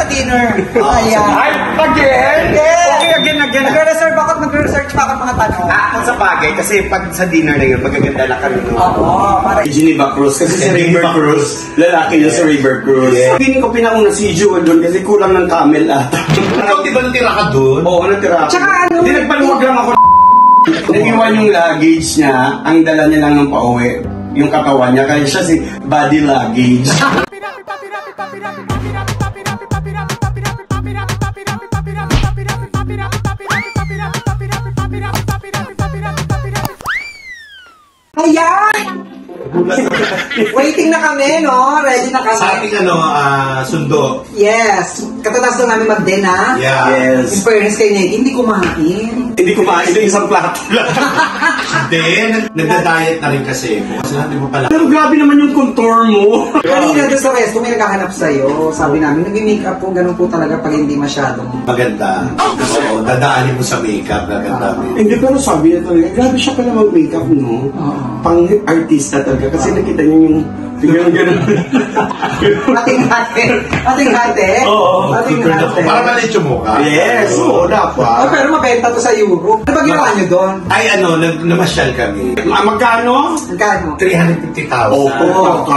dinner. Ayan. Ay, again? Okay, again. Nagre-reserve ako at magre-research pa ako mga tanong. Sa bagay, kasi pag sa dinner na yun, magaganda lang kami. Oo, para Geneva Cruz, kasi si River Cruz, lalaki yun sa River Cruz. Feeling ko pinauna si Jewel doon kasi kulang ng camel ata. Ikaw, di ba natira ka doon? Oo, natira ako. Tsaka ano? Hindi, nagpaluwag lang ako. Nag-iwan yung luggage niya, ang dala niya lang ng pauwi, yung katawan niya, kaya siya si body luggage. Ayan! Waiting na kami, no? Ready na kami. Sa ating sundo. Yes. Katatas lang namin mag-dinner. Yeah. Yes. In fairness kay Nate, hindi kumain. Hindi kumain, ito isang plato lang. Then, nagda-diet na rin kasi. Kasi hindi mo pala. Pero grabe naman yung contour mo. Kanina doon sa resto, may naghahanap sa'yo. Sabi namin, nag-makeup po, ganun po talaga pag hindi masyadong... Maganda. Oo, dadaanin mo sa makeup. Maganda. Hindi, pero sabi niya talaga, grabe siya pala mag-makeup, no? Pang-artista talaga. Kasi nakita niya yung gano'n. Ating-hate. Oo. Ating-hate. Para malit yung mukha. Yes, oo, dapat. Pero mabenta to sa Europe. Ano ba ginawa niyo doon? Ay, namasyal kami. Magkano? Magkano? 350,000. Oo,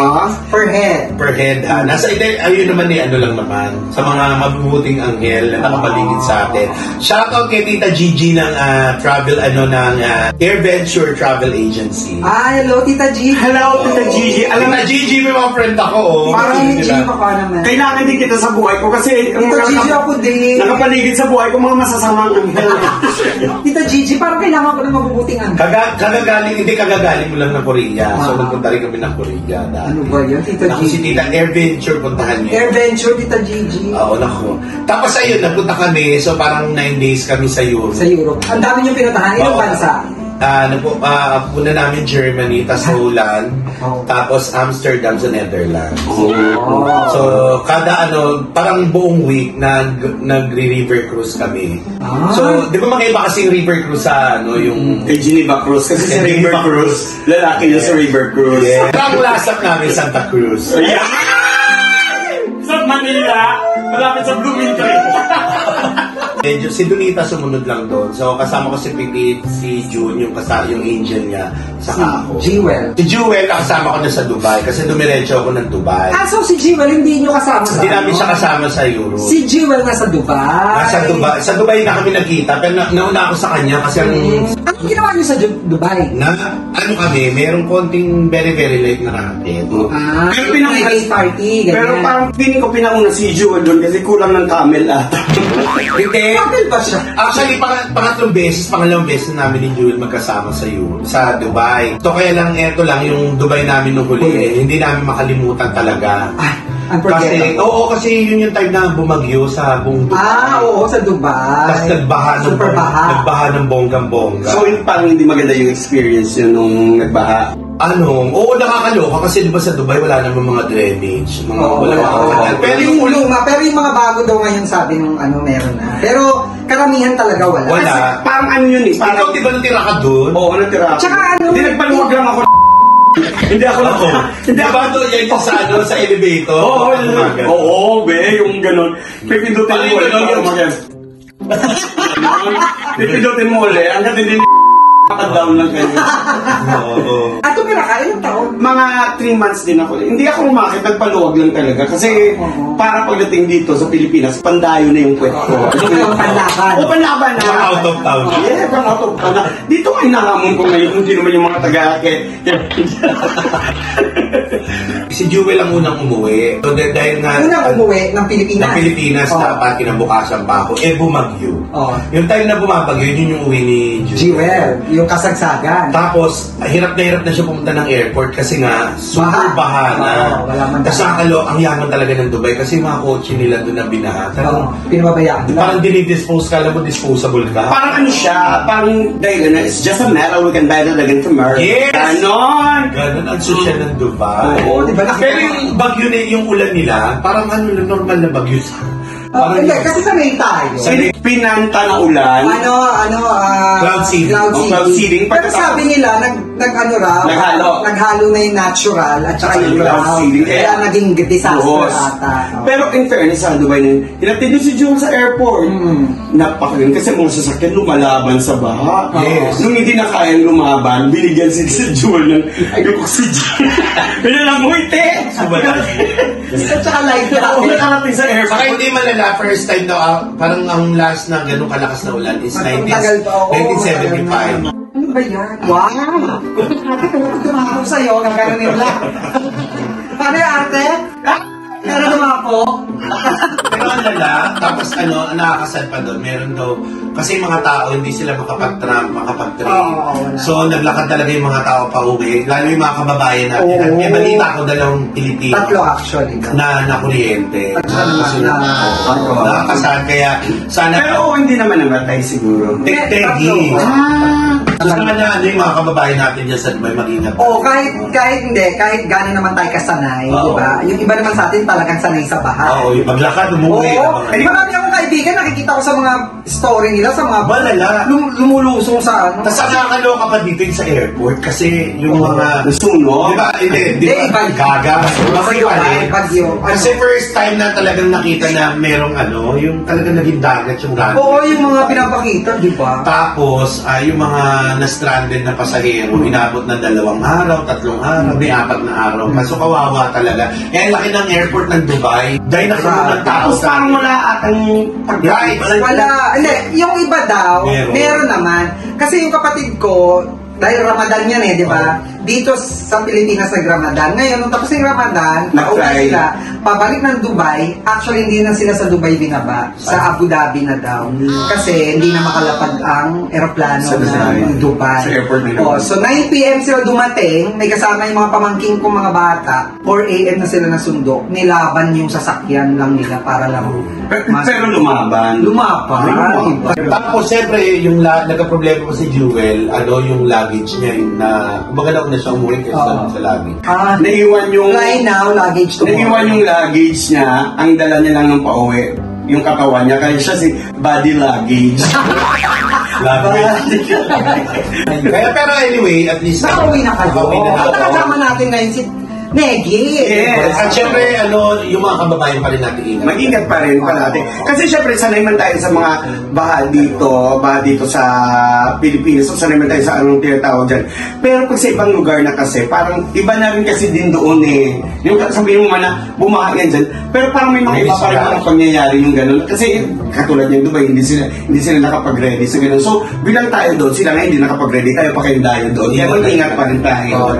Per head. Per head. Nasa ayun naman ano lang naman. Sa mga mabubuting anghel na nakapaligid sa atin. Shoutout kay Tita Gigi ng travel, ng AirVenture Travel Agency. Hello, Tita G. Hello, Tita Gigi. Alam na, Gigi, may mga friend ako. Parang G pa ka naman. kailangan din kita sa buhay ko kasi Tita Gigi ako din. nakapaligid sa buhay ko mga masasamang anghel. Tita Gigi, parang kailangan ko ng mabubuting anghel. Kagagaling mo lang ng Korea. So, nagpunta rin kami ng Korea. Ano ba yun, Tita Naku, si Gigi? Tita AirVenture, puntahan niyo. AirVenture, Tita Gigi. Oo, naku. Tapos ayun, nagpunta kami. So, parang 9 days kami sa Europe. Sa Europe. Ang dami niyong pinuntahan. Ilang Oo. bansa? Puna namin Germany, tapos Holland, tapos Amsterdam sa Netherlands. So, kada parang buong week nagre-river cruise kami. So, di ba magkaiba kasi yung river cruise sa yung Kay Geneva Cruz kasi si River River Cruz, lalaki yun sa River Cruz. Ang last stop namin, Santa Cruz. Sa Manila, malapit sa Bloomingdale. Medyo si Donita sumunod lang doon. So kasama ko si Pipit, si June, yung angel niya, saka ako. Jewel. Si Jewel, nakasama ko na sa Dubai kasi dumiretso ako ng Dubai. So si Jewel hindi niyo kasama sa Hindi namin siya kasama sa Europe. Si Jewel nasa Dubai. Nasa Dubai. Sa Dubai na kami nakita, pero nauna ako sa kanya kasi Anong ginawa niyo sa Dubai? kami, merong konting very very late na racket. Pero May party, ganyan. Pero parang feeling ko pinauna si Jewel doon kasi kulang ng camel ata. Hindi. Kapil ba siya? Actually, pangalawang beses na namin ni Jewel magkasama sa Dubai. So kaya lang, eto lang, yung Dubai namin nung huli, hindi namin makalimutan talaga. Unforgettable. Kasi yun yung time na bumagyo sa buong Dubai. Oo, sa Dubai. Tapos nagbaha ng bonggang-bongga. So parang hindi maganda yung experience yun nung nagbaha. Oo, nakakaloka kasi di ba sa Dubai wala namang mga drainage. Wala Oo. Pero yung pero yung mga bago daw ngayon sabi nung meron na. Pero karamihan talaga wala. wala. Parang ano yun eh. Ikaw di ba natira ka doon? Oo, natira ako. Tsaka Hindi, nagpaluwag lang ako. Hindi ako Ako. Hindi ba ito yan sa elevator? Oo, be, yung gano'n. Pipindutin mo ulit. Pipindutin mo ulit. Hanggang hindi down lang kayo. At tumira ka, ilang taon? Mga 3 months din ako. Hindi ako umakit, nagpaluwag lang talaga. Kasi para pagdating dito sa Pilipinas, pandayo na yung kwet ko. Panlaban. O, panlaban na. Pang out of town. Yeah, pang out of town. Dito ay nahamon ko ngayon, hindi naman yung mga taga-akit. Si Jewel ang unang umuwi. So dahil nga... Unang umuwi ng Pilipinas? Ng Pilipinas, dapat kinabukasan pa ako. Bumagyo. Oo. Yung time na bumabagyo, yun yung uwi ni Jewel. Yung kasagsagan. Tapos, hirap na siya pumunta ng airport kasi nga, super baha na. Wala man. Tapos ang yaman talaga ng Dubai kasi yung mga kotse nila doon na binaha. Pinababayaan. Parang dinidispose ka, alam mo, disposable ka. Parang ano siya, parang dahil na, it's just a metal, we can buy it again tomorrow. Yes! Ganon! Ganon ang social ng Dubai. Oo, di ba? Pero yung bagyo na yung ulan nila, parang normal na bagyo sa Hindi, kasi sanay tayo. Pinanta na ulan. Cloud seeding. Cloud seeding. Pero sabi nila, naghalo na yung natural at saka yung cloud ground. seeding. Kaya naging disaster ata. Pero in fairness, sa Dubai na yun, hinatid nyo si Jewel sa airport. Napakaganda kasi mga sasakyan lumalaban sa baha. Yes. Nung hindi na kayang lumaban, binigyan si Jewel ng oxygen. Kaya lang, te! At saka like that. Kung nakarating sa airport. Saka hindi malala, first time daw, parang ang last na ganun kalakas na ulan is Tagal pa, oo. 1975. Ano ba yan? Wow! Tumakbo sa'yo, ng gano'n nila. Paano yung arte? Pero tumakbo? Pero ang lala, tapos nakakasal pa doon, meron daw, kasi yung mga tao, hindi sila makapag-train. So, naglakad talaga yung mga tao pa uwi, lalo yung mga kababayan natin. At may balita ko, 2 Pilipino. 3 actually. Na kuryente. Nakakasal, kaya sana... Pero hindi naman namatay siguro. Tegi. So, sana yung mga kababayan natin dyan sa Dubai mag-ingat. Kahit gano'n naman tayo kasanay, di ba? Yung iba naman sa atin talagang sanay sa baha. Oo, yung paglakad, umuwi. Marami akong kaibigan, nakikita ko sa mga story nila, sa mga Balala. Lumulusong sa ano. Tapos nakakaloka pa dito yung sa airport kasi yung mga... Nasuno? Di ba? Di ba? Gaga. Bagyo. Kasi first time na talagang nakita na merong yung talagang naging dagat yung dagat. Oo, yung mga pinapakita, di ba? Tapos, yung mga na-stranded na pasahero, inabot na 2 araw, 3 araw, may 4 na araw. Kaso kawawa talaga. Eh, laki ng airport ng Dubai. Dahil nakaroon ng tao Tapos parang wala atang Right. Wala. Hindi, yung iba daw, meron naman. Kasi yung kapatid ko, dahil Ramadan yan di ba? Dito sa Pilipinas nag-Ramadan. Ngayon, nung tapos yung Ramadan, pauwi sila, pabalik ng Dubai, actually hindi na sila sa Dubai binaba, sa Abu Dhabi na daw. Kasi hindi na makalapag ang eroplano ng Dubai. Sa airport na So 9 p.m. sila dumating, may kasama yung mga pamangking kong mga bata, 4 a.m. na sila nasundo, nilaban yung sasakyan lang nila para lang. Pero lumaban. Lumaban. Tapos, siyempre, yung nagka-problema pa si Jewel, yung luggage niya, na, kumbaga na siya umuwi kasi sa luggage. Naiwan yung... Fly now, luggage tomorrow. Naiwan yung luggage niya, ang dala niya lang ng pauwi, yung katawan niya, kaya siya si body luggage. Kaya, pero anyway, at least... Nakauwi na kayo. At nakasama natin ngayon si Negi. Yes. At syempre, yung mga kababayan pa rin natin ingat. Mag-ingat pa rin palati. Kasi syempre, sanay man tayo sa mga baha dito sa Pilipinas. So, sanay man tayo sa anong tinatawag dyan. Pero pag sa ibang lugar na kasi, parang iba na rin kasi din doon Yung sabihin mo man na bumaha yan dyan. Pero parang may mga iba pa rin mga pangyayari yung gano'n. Kasi katulad yung Dubai, hindi sila nakapag-ready sa gano'n. So, bilang tayo doon, sila nga hindi nakapag-ready. Tayo pa kayong dayo doon. Kaya mag-ingat pa rin tayo.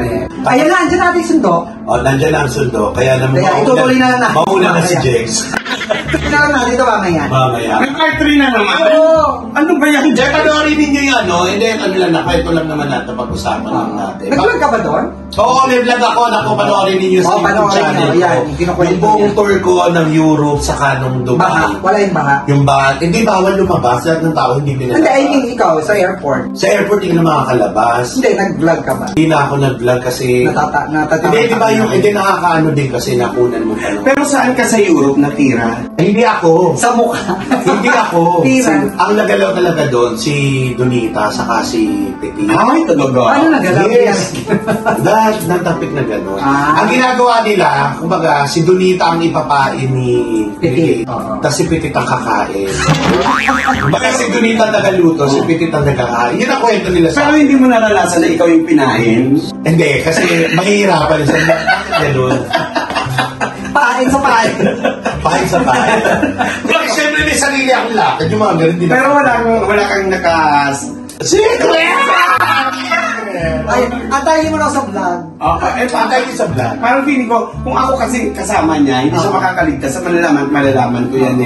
Ayan na, andyan natin sundo. Nandyan ang sundo. Kaya itutuloy na lang natin. Mauna na si Jex. Tingnan natin ito mamaya. May part 3 na naman. Ano ba yan? Diyan, panoorin ninyo yung hindi, ito lang naman natin pag-usapan lang natin. Nag-vlog ka ba doon? Oo, may vlog ako. Panoorin ninyo sa YouTube channel ko. Yung buong tour ko ng Europe saka nung Dubai. Baha? Wala yung baha? Yung baha. Hindi bawal lumabas. Lahat ng tao hindi pinalabas. Hindi, I mean ikaw sa airport. Sa airport hindi na makakalabas. Hindi, nag-vlog ka ba? Hindi na ako nag-vlog kasi... Natatawa. Hindi, di ba hindi nakakaano din kasi nakunan mo pa. Pero saan ka sa Europe natira? Hindi ako. Sa mukha. Hindi ako. Tira. Ang nagalaw talaga doon, si Donita, saka si Petit. Ay, talaga? Ano nagalaw? Yes. Nagtapik na gano'n. Ah. Ang ginagawa nila, kumbaga, si Donita ang ipapain ni Petit. Tapos si Petit ang kakain. Kumbaga si Donita ang nagaluto, si Petit ang nagkakain. Yun ang kwento nila sa Pero hindi mo naranasan na ikaw yung pinahin? Hindi, kasi mahihirapan siya. Bakit gano'n? Pain sa pain. Pahin sa pahin. Pero siyempre may sarili akong lakad. Yung mga ganun din. Pero wala kang Secret! Ay, antayin mo na sa vlog. Patay din sa vlog. Parang feeling ko, kung ako kasi kasama niya, hindi siya makakaligtas. Sa malalaman ko yan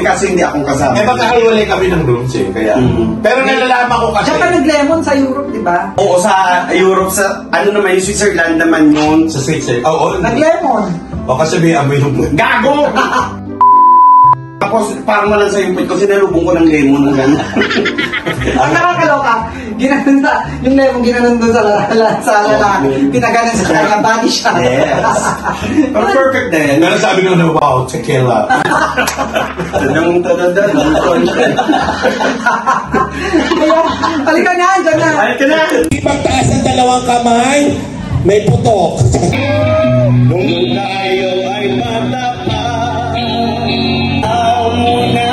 kasi hindi akong kasama. Magkakaiwalay kami ng rooms Kaya. Pero nalalaman ko kasi. Diyan ka nag-lemon sa Europe, di ba? Oo, sa Europe, naman yung Switzerland naman yun. Sa Switzerland. Oo. Nag-lemon. O kasi may amoy yung Gago! Tapos parang malang sa yung pit ko, sinalubong ko ng lemon ng gano'n. Ang nakakaloka, yung lemon ginanon doon sa lalaki. Pinaganan sa kanya, body shot. Yes. Pero perfect din. Pero sabi ko na, wow, tequila. Halika na, dyan na. Halika na. Ipagtaas ang dalawang kamay, may putok. Nung tayo ay bata pa, ako muna.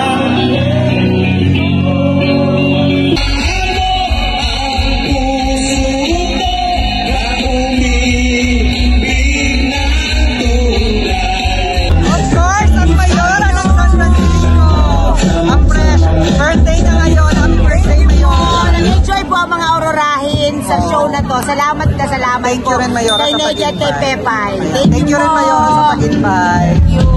Of course, ang mayor ng San Francisco. Ang fresh. Birthday na ngayon. Happy birthday, Mayor. Nag-enjoy po ang mga aurorahin sa show na to. Salamat Thank you rin, Mayor, Kay sa Nedia at kay pag-invite. Pepay. Thank you rin, Mayor, sa pag-invite. Thank you.